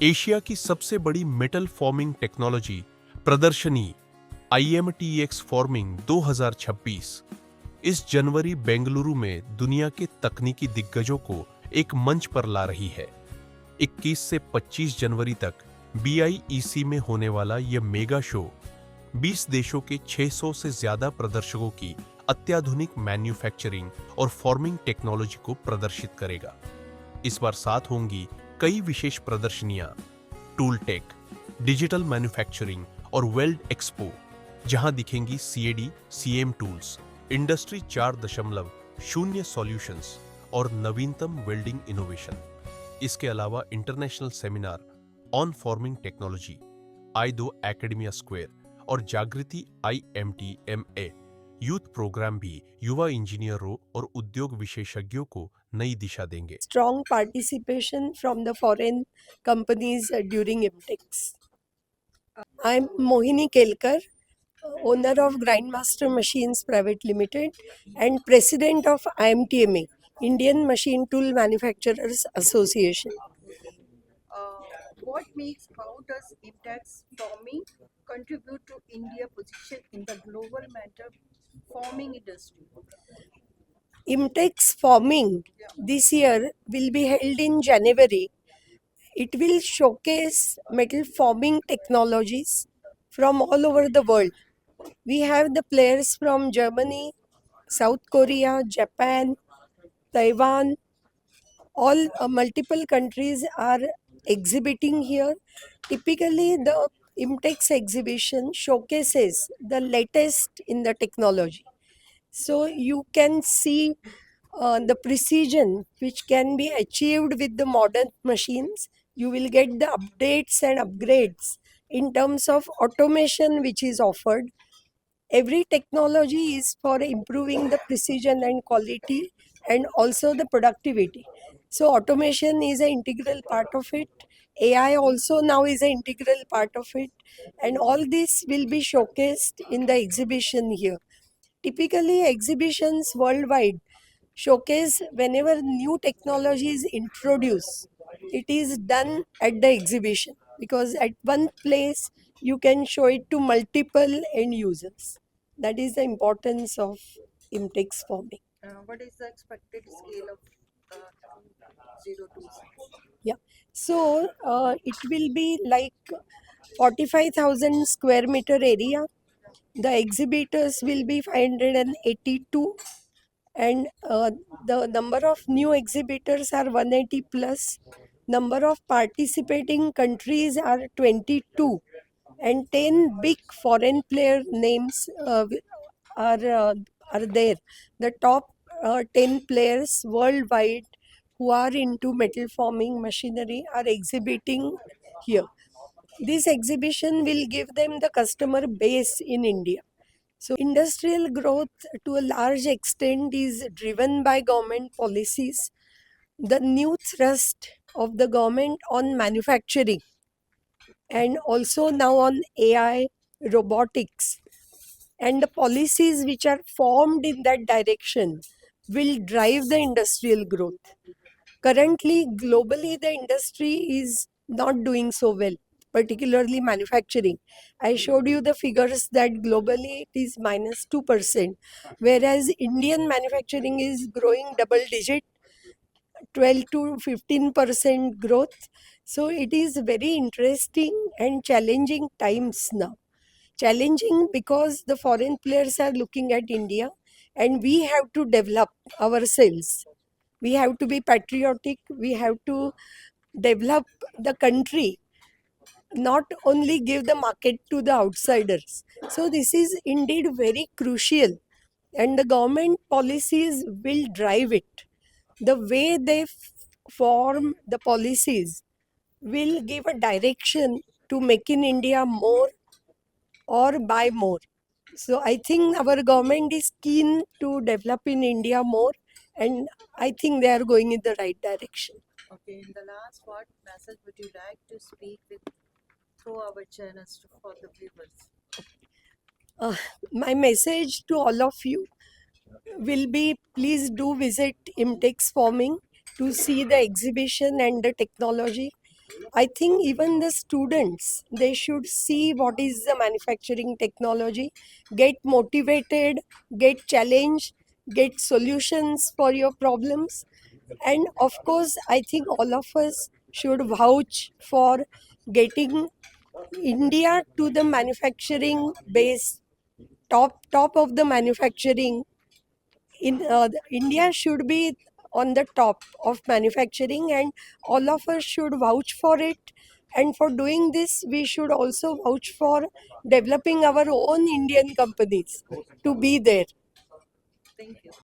Asia की सबसे बड़ी मेटल फॉर्मिंग टेक्नोलॉजी प्रदर्शनी IMTX फॉर्मिंग 2026 इस जनवरी बेंगलुरु में दुनिया के तकनीकी दिग्गजों को एक मंच पर ला रही है। 21 से 25 जनवरी तक BIEC में होने वाला यह मेगा शो 20 देशों के 600 से ज्यादा प्रदर्शकों की अत्याधुनिक मैन्युफैक्चरिंग और फॉर्मिंग टेक्नोलॉजी को प्रदर्शित करेगा। इस बार साथ होंगी कई विशेष प्रदर्शनियां, टूल टेक, डिजिटल मैन्युफैक्चरिंग और वेल्ड एक्सपो, जहां दिखेंगी CAD, CAM tools, industry 4.0 solutions और नवीनतम वेल्डिंग इनोवेशन। इसके अलावा international seminar on forming technology, I2 academia square और जागृति IMTMA यूथ प्रोग्राम भी युवा इंजीनियरों और उद्योग विशेषज्ञों को नई दिशा देंगे। Strong participation from the foreign companies during IMTEX. I'm Mohini Kelkar, owner of Grindmaster Machines Private Limited and president of IMTMA, Indian Machine Tool Manufacturers Association. How does IMTEX forming contribute to India's position in the global metal forming industry? IMTEX forming this year will be held in January. It will showcase metal forming technologies from all over the world. We have the players from Germany, South Korea, Japan, Taiwan, all multiple countries are exhibiting here. Typically, the IMTEX exhibition showcases the latest in the technology. So you can see the precision which can be achieved with the modern machines. You will get the updates and upgrades in terms of automation which is offered. Every technology is for improving the precision and quality and also the productivity. So automation is an integral part of it. AI also now is an integral part of it, and all this will be showcased in the exhibition here. Typically, exhibitions worldwide showcase whenever new technology is introduced. It is done at the exhibition because at one place you can show it to multiple end users. That is the importance of IMTEX forming. What is the expected scale of 0 to 6? Yeah. So it will be like 45,000 square meter area. The exhibitors will be 582, and the number of new exhibitors are 180 plus. Number of participating countries are 22, and 10 big foreign player names are uh, are there. The top 10 players worldwide who are into metal forming machinery are exhibiting here. This exhibition will give them the customer base in India. So industrial growth to a large extent is driven by government policies. The new thrust of the government on manufacturing and also now on AI, robotics, and the policies which are formed in that direction will drive the industrial growth. Currently, globally, the industry is not doing so well, particularly manufacturing. I showed you the figures that globally it is minus 2%, whereas Indian manufacturing is growing double digit, 12 to 15% growth. So it is very interesting and challenging times now. Challenging because the foreign players are looking at India and we have to develop ourselves. We have to be patriotic, we have to develop the country, not only give the market to the outsiders. So this is indeed very crucial, and the government policies will drive it. The way they form the policies will give a direction to make in India more or buy more. So I think our government is keen to develop in India more, and I think they are going in the right direction. Okay, in the last, what message would you like to speak with through our channels for the viewers? My message to all of you will be, please do visit IMTEX Forming to see the exhibition and the technology. I think even the students, they should see what is the manufacturing technology, get motivated, get challenged, get solutions for your problems. And of course, I think all of us should vouch for getting India to the manufacturing base, top of the manufacturing. India should be on the top of manufacturing, and all of us should vouch for it. And for doing this, we should also vouch for developing our own Indian companies to be there. Thank you.